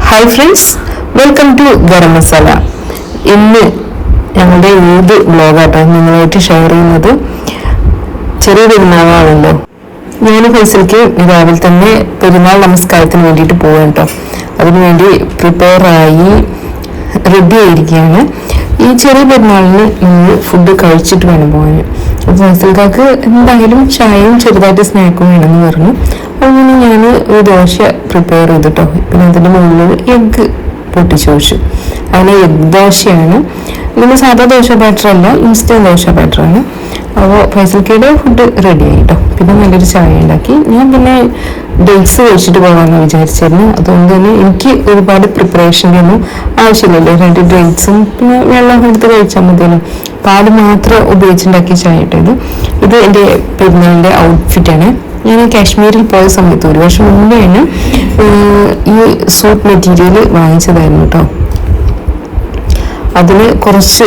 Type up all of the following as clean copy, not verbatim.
Hi friends, welcome to Garam Masala. ഇന്ന് ഞങ്ങളുടെ ഈദ് വ്ലോഗാട്ടോ നിങ്ങളായിട്ട് ഷെയർ ചെയ്യുന്നത്. ചെറിയ പെരുന്നാളാണല്ലോ. ഞാൻ ഫൈസൽക്ക് രാവിലെ തന്നെ പെരുന്നാൾ നമസ്കാരത്തിന് വേണ്ടിയിട്ട് പോവാൻ കേട്ടോ. അതിനുവേണ്ടി പ്രിപ്പയർ ആയി റെഡി ആയിരിക്കുകയാണ്. ഈ ചെറിയ പെരുന്നാളിന് ഫുഡ് കഴിച്ചിട്ട് വേണം പോകാൻ. അപ്പോൾ ഫൈസൽക്കാർക്ക് എന്തായാലും ചായയും ചെറുതായിട്ട് സ്നാക്കും വേണമെന്ന് പറഞ്ഞു. അങ്ങനെ ഞാൻ ഒരു ദോശ പ്രിപ്പയർ ചെയ്തിട്ടോ. പിന്നെ അതിൻ്റെ മുകളിൽ എഗ്ഗ് പൊട്ടിച്ചു വെച്ചു. അങ്ങനെ എഗ് ദോശയാണ്. ഇതിന് സാധാ ദോശ ബാറ്ററല്ല, ഇൻസ്റ്റന്റ് ദോശ ബാറ്ററാണ്. അപ്പോൾ ഫൈസൽക്കയുടെ ഫുഡ് റെഡി ആയിട്ടോ. പിന്നെ നല്ലൊരു ചായ ഉണ്ടാക്കി. ഞാൻ പിന്നെ ഡേറ്റ്സ് കഴിച്ചിട്ട് പോകാമെന്ന് വിചാരിച്ചിരുന്നു. അതുകൊണ്ട് തന്നെ എനിക്ക് ഒരുപാട് പ്രിപ്പറേഷൻ്റെ ഒന്നും ആവശ്യമില്ലല്ലോ. 2 ഡേറ്റ്സും പിന്നെ വെള്ളം എടുത്ത് കഴിച്ചാൽ മതിയല്ലോ. പാല് മാത്രം ഉപയോഗിച്ചുണ്ടാക്കിയ ചായ ഇട്ടത്. ഇത് എൻ്റെ പെരുന്നാളിൻ്റെ ഔട്ട്ഫിറ്റാണ്. ഞാൻ കാശ്മീരിൽ പോയ സമയത്ത് 1 വർഷം മുമ്പെയാണ് ഈ സൂട്ട് മെറ്റീരിയൽ വാങ്ങിച്ചതായിരുന്നു കേട്ടോ. അതിന് കുറച്ച്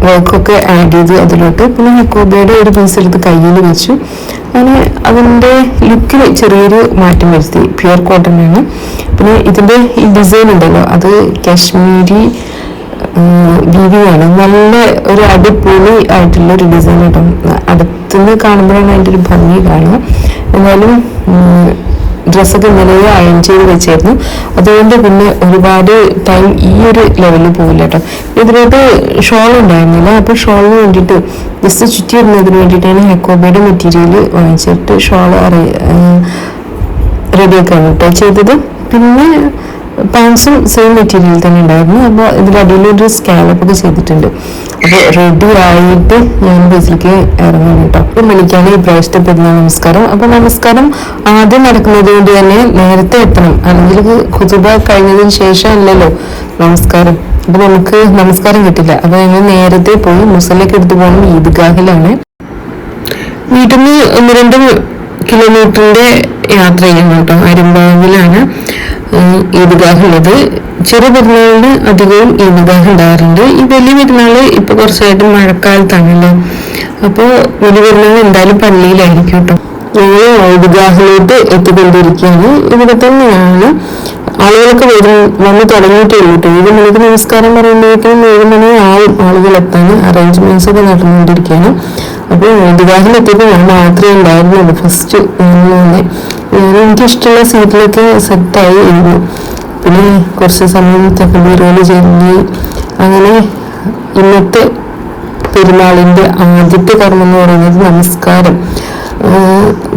വർക്കൊക്കെ ആഡ് ചെയ്ത് അതിലോട്ട് പിന്നെ ഹക്കോബയുടെ ഒരു പീസ് എടുത്ത് കയ്യിൽ വെച്ചു. അങ്ങനെ അതിൻ്റെ ലുക്കിൽ ചെറിയൊരു മാറ്റം വരുത്തി. പ്യുർ കോട്ടൺ ആണ്. പിന്നെ ഇതിൻ്റെ ഈ ഡിസൈൻ ഉണ്ടല്ലോ, അത് കാശ്മീരി വീവിയാണ്. നല്ല ഒരു അടിപൊളി ആയിട്ടുള്ള ഒരു ഡിസൈൻ കേട്ടോ. അടുത്തുനിന്ന് കാണുമ്പോഴാണ് അതിൻ്റെ ഒരു ഭംഗി കാണുക. എന്നാലും ഡ്രസ്സൊക്കെ ഇന്നലെ അയൺ ചെയ്ത് വെച്ചായിരുന്നു. അതുകൊണ്ട് പിന്നെ ഒരുപാട് ടൈം ഈ ഒരു ലെവലിൽ പോകില്ല കേട്ടോ. ഇതിലോട്ട് ഷോൾ ഉണ്ടായിരുന്നില്ല. അപ്പോൾ ഷോളിന് വേണ്ടിയിട്ട് ജസ്റ്റ് ചുറ്റിയിടുന്നതിന് വേണ്ടിയിട്ടാണ് ഹക്കോബയുടെ മെറ്റീരിയൽ വാങ്ങിച്ചിട്ട് ഷോൾ റെഡിയാക്കാണ് കേട്ടോ ചെയ്തത്. പിന്നെ പാൻസും സെയിം മെറ്റീരിയൽ തന്നെ ഉണ്ടായിരുന്നു. അപ്പോൾ ഇതിലടിയിലൊരു സ്കാലപ്പൊക്കെ ചെയ്തിട്ടുണ്ട്. അപ്പോൾ റെഡി ആയിട്ട് ഞാൻ ബസ്സിലേക്ക് ഇറങ്ങണം കേട്ടോ. 1 മണിക്കാണ് ഈ പ്രാവശ്യത്തെ പെരുന്നാൾ നമസ്കാരം. അപ്പോൾ നമസ്കാരം ആദ്യം നടക്കുന്നത് കൊണ്ട് തന്നെ നേരത്തെ എത്തണം. അല്ലെങ്കിൽ ഖുതുബ കഴിഞ്ഞതിന് ശേഷം അല്ലല്ലോ നമസ്കാരം. അപ്പോൾ നമുക്ക് നമസ്കാരം കിട്ടില്ല. അപ്പോൾ ഞങ്ങൾ നേരത്തെ പോയി മുസല്ലൊക്കെ എടുത്ത് പോകണം. ഈദ്ഗാഹിലാണ്. വീട്ടിൽ നിന്ന് 1-2 കിലോമീറ്ററിന്റെ യാത്ര ചെയ്യണം കേട്ടോ. അരിമ്പാവിലാണ് ഈദ്ഗാഹ് ഉള്ളത്. ചെറിയ പെരുന്നാളിന് അധികവും ഈദ്ഗാഹ് ഉണ്ടാകാറുണ്ട്. ഈ വലിയ പെരുന്നാള് ഇപ്പൊ കുറച്ചായിട്ട് മഴക്കാലത്താണല്ലോ. അപ്പോൾ വലിയ പെരുന്നാൾ എന്തായാലും പള്ളിയിലായിരിക്കും കേട്ടോ. ഞങ്ങൾ ഈദ്ഗാഹിലോട്ട് എത്തിക്കൊണ്ടിരിക്കുകയാണ്. ഇവിടെ തന്നെയാണ് ആളുകളൊക്കെ വന്ന് തുടങ്ങിയിട്ടേ ഉള്ളൂ കേട്ടോ. 7 മണിക്ക് നമസ്കാരം പറയുമ്പോഴേക്കും 7 മണി ആവും ആളുകൾ എത്താൻ. അറേഞ്ച്മെന്റ്സ് ഒക്കെ നടന്നുകൊണ്ടിരിക്കുകയാണ്. അപ്പോൾ ഈദ്ഗാഹിലെത്തിയപ്പോൾ ഞാൻ മാത്രമേ ഉണ്ടായിരുന്നുള്ളൂ. ഫസ്റ്റ് എനിക്കിഷ്ടമുള്ള സീറ്റിലൊക്കെ സെറ്റായി ഇരുന്നു. പിന്നെ കുറച്ച് സമയം തക്ബീറുകൾ ചൊല്ലി അങ്ങനെ ഇന്നത്തെ പെരുന്നാളിൻ്റെ ആദ്യത്തെ കർമ്മം എന്ന് പറയുന്നത് നമസ്കാരം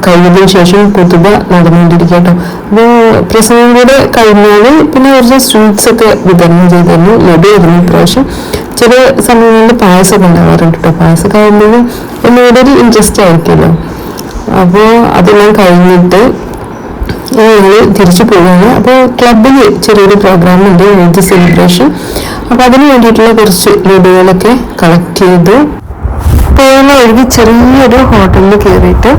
കഴിഞ്ഞതിന് ശേഷം ഖുതുബ നടന്നുകൊണ്ടിരിക്കുക കേട്ടോ. അപ്പോൾ പ്രസംഗം കൂടെ കഴിഞ്ഞാൽ പിന്നെ കുറച്ച് സ്വീറ്റ്സ് ഒക്കെ വിതരണം ചെയ്തിരുന്നു. ലഡുവായിരുന്നു ഇപ്രാവശ്യം. ചില സമയങ്ങളിൽ പായസമൊക്കെ ഉണ്ടാവാറുണ്ട് കേട്ടോ. പായസമൊക്കെ ആകുമ്പോഴും ഒന്നുകൂടെ ഒരു ഇൻട്രസ്റ്റ് ആയിരിക്കുമല്ലോ. അപ്പോൾ അതെല്ലാം കഴിഞ്ഞിട്ട് ഞങ്ങൾ തിരിച്ചു പോവുകയാണ്. അപ്പോൾ ക്ലബിൽ ചെറിയൊരു പ്രോഗ്രാം ഉണ്ട്, ഈദ് സെലിബ്രേഷൻ. അപ്പോൾ അതിന് വേണ്ടിയിട്ടുള്ള കുറച്ച് ലഡുകളൊക്കെ കളക്ട് ചെയ്തു. പോകുന്ന വഴിക്ക് ചെറിയൊരു ഹോട്ടലിൽ കയറിയിട്ട്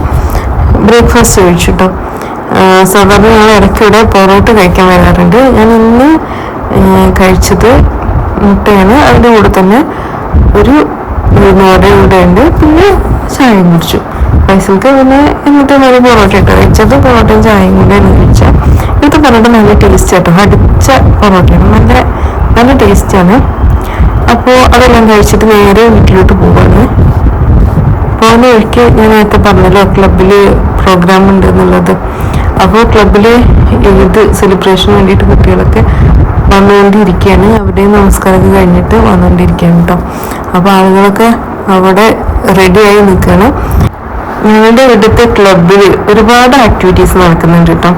ബ്രേക്ക്ഫാസ്റ്റ് കഴിച്ചു കേട്ടോ. സാധാരണ ഞങ്ങൾ ഇടയ്ക്കിടെ പൊറോട്ട കഴിക്കാൻ വരാറുണ്ട്. ഞാൻ ഇന്ന് കഴിച്ചത് മുട്ടയാണ്. അതിൻ്റെ കൂടെ തന്നെ ഒരു കൂടെ ഉണ്ട്. പിന്നെ ചായയും കുടിച്ചു. ഫൈസൽക്ക് പിന്നെ എന്നിട്ട് നല്ല പൊറോട്ട ഇട്ടോ കഴിച്ചത്. പൊറോട്ടയും ചായയും കൂടെയാണ് കഴിച്ചത്. ഇന്നത്തെ പൊറോട്ട നല്ല ടേസ്റ്റ് കേട്ടോ. അടിച്ച പൊറോട്ടയാണ്, നല്ല ടേസ്റ്റാണ്. അപ്പോൾ അതെല്ലാം കഴിച്ചിട്ട് നേരെ വീട്ടിലോട്ട് പോവാണ്. പോകുന്ന വഴിക്ക് ഞാൻ നേരത്തെ പറഞ്ഞല്ലോ ക്ലബിൽ പ്രോഗ്രാം ഉണ്ട് എന്നുള്ളത്. അപ്പോൾ ക്ലബിൽ ഈദ് സെലിബ്രേഷന് വേണ്ടിയിട്ട് കുട്ടികളൊക്കെ വന്നുകൊണ്ടിരിക്കുകയാണ്. അവിടെ നമസ്കാരമൊക്കെ കഴിഞ്ഞിട്ട് വന്നുകൊണ്ടിരിക്കുകയാണ് കേട്ടോ. അപ്പോൾ ആളുകളൊക്കെ അവിടെ റെഡിയായി നിൽക്കുകയാണ്. ഞങ്ങളുടെ ഇവിടുത്തെ ക്ലബിൽ ഒരുപാട് ആക്ടിവിറ്റീസ് നടക്കുന്നുണ്ട് കേട്ടോ.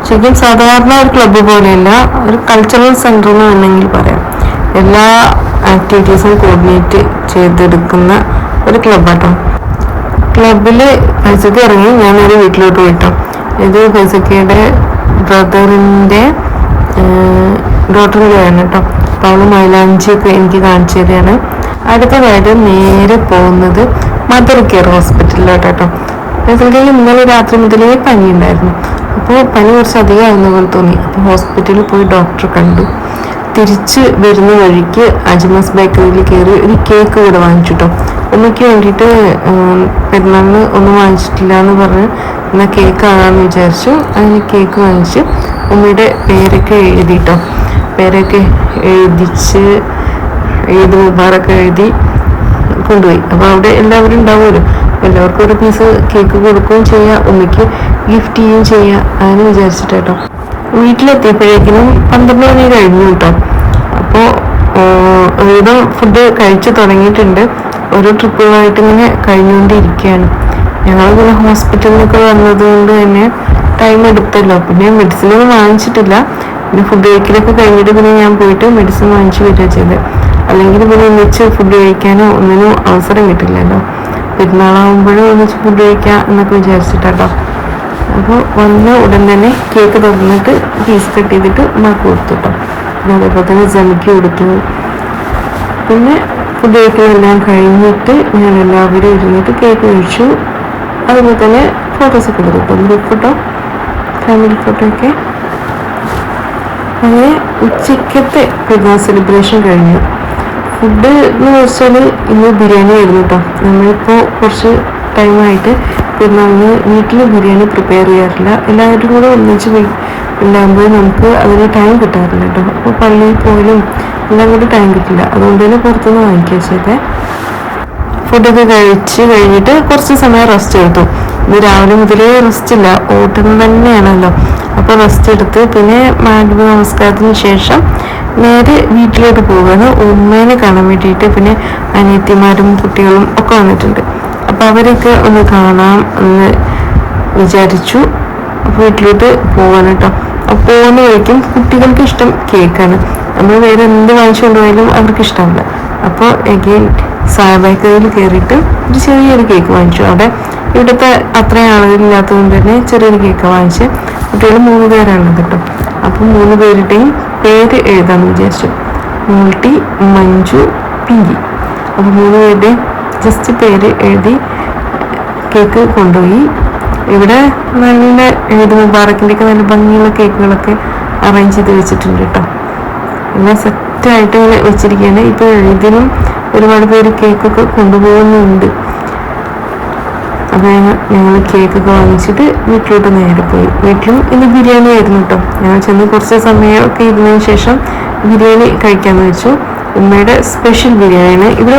ശരിക്കും സാധാരണ ഒരു ക്ലബ്ബ് പോലെയല്ല, ഒരു കൾച്ചറൽ സെന്റർ എന്ന് വേണമെങ്കിൽ പറയാം. എല്ലാ ആക്ടിവിറ്റീസും കോർഡിനേറ്റ് ചെയ്തെടുക്കുന്ന ഒരു ക്ലബ്ബാട്ടോ. ക്ലബിൽ ഫൈസക്ക് ഇറങ്ങി ഞാനൊരു വീട്ടിലോട്ട് പോയിട്ടോ. ഇത് ഫൈസക്കയുടെ ബ്രദറിൻ്റെ ഡോട്ടറിൻ്റെ ആണ് കേട്ടോ. അപ്പോൾ അവള് മൈലാഞ്ചിയൊക്കെ എനിക്ക് കാണിച്ചു തരികയാണ്. അടുത്തതായിട്ട് നേരെ പോകുന്നത് മദർ കെയർ ഹോസ്പിറ്റലിലോട്ട് കേട്ടോ. ഫൈസൽക്ക് ഇന്നലെ രാത്രി മുതലേ പനി ഉണ്ടായിരുന്നു. അപ്പോൾ പനി കുറച്ച് അധികം ആവുന്ന പോലെ തോന്നി. അപ്പോൾ ഹോസ്പിറ്റലിൽ പോയി ഡോക്ടറെ കണ്ടു. തിരിച്ച് വരുന്ന വഴിക്ക് അജ്മസ് ബേക്കറിയിൽ കയറി ഒരു കേക്ക് കൂടെ വാങ്ങിച്ചു കേട്ടോ. ഉമ്മയ്ക്ക് വേണ്ടിയിട്ട് പെരുന്നാളിന് ഒന്നും വാങ്ങിച്ചിട്ടില്ല എന്ന് പറഞ്ഞ് എന്നാൽ കേക്ക് ആകാമെന്ന് വിചാരിച്ചു. അതിന് കേക്ക് വാങ്ങിച്ച് ഉമ്മയുടെ പേരൊക്കെ എഴുതിട്ടോ. പേരൊക്കെ എഴുതിച്ച് ഈദ് മുബാറക്ക് എഴുതി കൊണ്ടുപോയി. അപ്പോൾ അവിടെ എല്ലാവരും ഉണ്ടാവുമല്ലോ, എല്ലാവർക്കും ഒരു പീസ് കേക്ക് കൊടുക്കുകയും ചെയ്യാം, ഉമ്മയ്ക്ക് ഗിഫ്റ്റ് ചെയ്യുകയും ചെയ്യാം. അങ്ങനെ വിചാരിച്ചിട്ട് കേട്ടോ. വീട്ടിലെത്തിയപ്പോഴേക്കിനും 12 മണി കഴിഞ്ഞു കേട്ടോ. അപ്പോൾ ഒരുവിധം ഫുഡ് കഴിച്ചു തുടങ്ങിയിട്ടുണ്ട്. ഓരോ ട്രിപ്പുകളായിട്ട് ഇങ്ങനെ കഴിഞ്ഞുകൊണ്ടിരിക്കുകയാണ്. ഞങ്ങൾ പിന്നെ ഹോസ്പിറ്റലിലൊക്കെ വന്നതുകൊണ്ട് തന്നെ ടൈം എടുത്തല്ലോ. പിന്നെ മെഡിസിനൊന്നും വാങ്ങിച്ചിട്ടില്ല. പിന്നെ ഫുഡ് കഴിക്കലൊക്കെ കഴിഞ്ഞിട്ട് പിന്നെ ഞാൻ പോയിട്ട് മെഡിസിൻ വാങ്ങിച്ചു വരിക ചെയ്തത്. അല്ലെങ്കിൽ പിന്നെ ഒന്നിച്ച് ഫുഡ് കഴിക്കാനോ ഒന്നിനും അവസരം കിട്ടില്ലല്ലോ. പെരുന്നാളാകുമ്പോഴും ഒന്നിച്ച് ഫുഡ് കഴിക്കാം എന്നൊക്കെ വിചാരിച്ചിട്ടാട്ടോ. അപ്പോൾ വന്ന ഉടൻ തന്നെ കേക്ക് തുറന്നിട്ട് പീസ് കട്ട് ചെയ്തിട്ട് ഉമ്മാക്ക് കൊടുത്തു കേട്ടോ. പിന്നെ അതേപോലെ തന്നെ ജമിക്ക് കൊടുത്തു. പിന്നെ ഫുഡ് കഴിക്കലെല്ലാം കഴിഞ്ഞിട്ട് ഞാൻ എല്ലാവരും ഇരുന്നിട്ട് കേക്ക് കഴിച്ചു. അതുപോലെ തന്നെ ഫോട്ടോസൊക്കെ എടുത്തു, ഗ്രൂപ്പ് ഫോട്ടോ, ഫാമിലി ഫോട്ടോ ഒക്കെ. അങ്ങനെ ഉച്ചക്കത്തെ പെരുന്നാൾ സെലിബ്രേഷൻ കഴിഞ്ഞു. ഫുഡ് എന്ന് വെച്ചാൽ ഇന്ന് ബിരിയാണി ആയിരുന്നു കേട്ടോ. നമ്മളിപ്പോൾ കുറച്ച് ടൈമായിട്ട് പെരുന്നാളിന് വീട്ടിൽ ബിരിയാണി പ്രിപ്പയർ ചെയ്യാറില്ല. എല്ലാവരും കൂടെ ഒന്നിച്ച് ഉണ്ടാകുമ്പോൾ നമുക്ക് അതിന് ടൈം കിട്ടാറില്ല കേട്ടോ. അപ്പോൾ പള്ളിയിൽ പോയാലും എല്ലാം കൂടി ടൈം കിട്ടില്ല. അതുകൊണ്ട് തന്നെ പുറത്തുനിന്ന് വാങ്ങിക്കുക ചെയ്തേ. ഫുഡൊക്കെ കഴിച്ച് കഴിഞ്ഞിട്ട് കുറച്ച് സമയം റെസ്റ്റ് എടുത്തു. ഇത് രാവിലെ മുതലേ റെസ്റ്റ് ഇല്ല, ഓട്ടം തന്നെയാണല്ലോ. അപ്പോൾ റെസ്റ്റ് എടുത്ത് പിന്നെ മാഗ്രിബ് നമസ്കാരത്തിന് ശേഷം നേരെ വീട്ടിലോട്ട് പോകുകയാണ്, ഉമ്മേനെ കാണാൻ വേണ്ടിയിട്ട്. പിന്നെ അനിയത്തിമാരും കുട്ടികളും ഒക്കെ വന്നിട്ടുണ്ട്. അപ്പോൾ അവരൊക്കെ ഒന്ന് കാണാം എന്ന് വിചാരിച്ചു. വീട്ടിലോട്ട് പോകാൻ കേട്ടോ. അപ്പോൾ പോകുന്ന വഴിക്കും കുട്ടികൾക്ക് ഇഷ്ടം കേക്കാണ്. നമ്മൾ വേറെ എന്ത് വാങ്ങിച്ചു കൊണ്ടുപോയാലും അവർക്ക് ഇഷ്ടമല്ല. അപ്പോൾ എഗെയിൻ സാബേക്കറിയിൽ കയറിയിട്ട് ഒരു ചെറിയൊരു കേക്ക് വാങ്ങിച്ചു. അവിടെ ഇവിടുത്തെ അത്രയും ആളുകളില്ലാത്തതുകൊണ്ട് തന്നെ ചെറിയൊരു കേക്ക് വാങ്ങിച്ച്. കുട്ടികൾ 3 പേരാണുള്ളത് കേട്ടോ. അപ്പോൾ 3 പേരുടെയും പേര് എഴുതാമെന്ന് വിചാരിച്ചു. മോൾട്ടി, മഞ്ജു, പിങ്കി. അപ്പോൾ 3 പേരുടെയും ജസ്റ്റ് പേര് എഴുതി കേക്ക് കൊണ്ടുപോയി. ഇവിടെ നല്ല ഈദ് മുബാറക്കിൻ്റെയൊക്കെ നല്ല ഭംഗിയുള്ള കേക്കുകളൊക്കെ അറേഞ്ച് ചെയ്ത് വെച്ചിട്ടുണ്ട് കേട്ടോ. എല്ലാം സെറ്റായിട്ട് ഇങ്ങനെ വെച്ചിരിക്കുകയാണ്. ഇപ്പോൾ ഇതിനും ഒരുപാട് പേര് കേക്കൊക്കെ കൊണ്ടുപോകുന്നുണ്ട്. അപ്പോൾ ഞങ്ങൾ കേക്കൊക്കെ വാങ്ങിച്ചിട്ട് വീട്ടിലോട്ട് നേരെ പോയി. വീട്ടിലും ഇന്ന് ബിരിയാണി ആയിരുന്നു കേട്ടോ. ഞങ്ങൾ ചെന്ന് കുറച്ച് സമയമൊക്കെ ഇരുന്നതിന് ശേഷം ബിരിയാണി കഴിക്കാമെന്ന് വെച്ചു. ഉമ്മയുടെ സ്പെഷ്യൽ ബിരിയാണിയാണ്. ഇവിടെ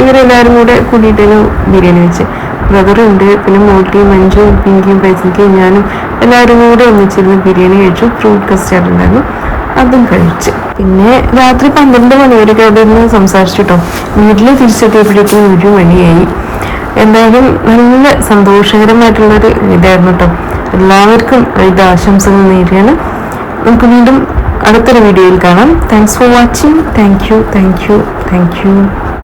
ഇവരെല്ലാവരും കൂടെ കൂടിയിട്ടാണ് ബിരിയാണി വെച്ച്. ബ്രദറുണ്ട്, പിന്നെ മോട്ടി, മഞ്ജു, പിങ്കിയും പൈസയ്ക്കും ഞാനും എല്ലാവരും കൂടെ ഒന്നിച്ചിരുന്ന് ബിരിയാണി കഴിച്ചു. ഫ്രൂട്ട് കസ്റ്റാർഡ് ഉണ്ടായിരുന്നു, അതും കഴിച്ച്. പിന്നെ രാത്രി 12 മണി വരെയൊക്കെ അവിടെ നിന്ന് സംസാരിച്ചു കേട്ടോ. വീട്ടിൽ തിരിച്ചെത്തിയപ്പോഴേക്കും 1 മണിയായി. എന്തായാലും നല്ല സന്തോഷകരമായിട്ടുള്ളൊരു ഇതായിരുന്നു കേട്ടോ. എല്ലാവർക്കും ഇത് ആശംസകൾ നേരുകയാണ്. നമുക്ക് വീണ്ടും അടുത്തൊരു വീഡിയോയിൽ കാണാം. Thanks for watching. Thank you.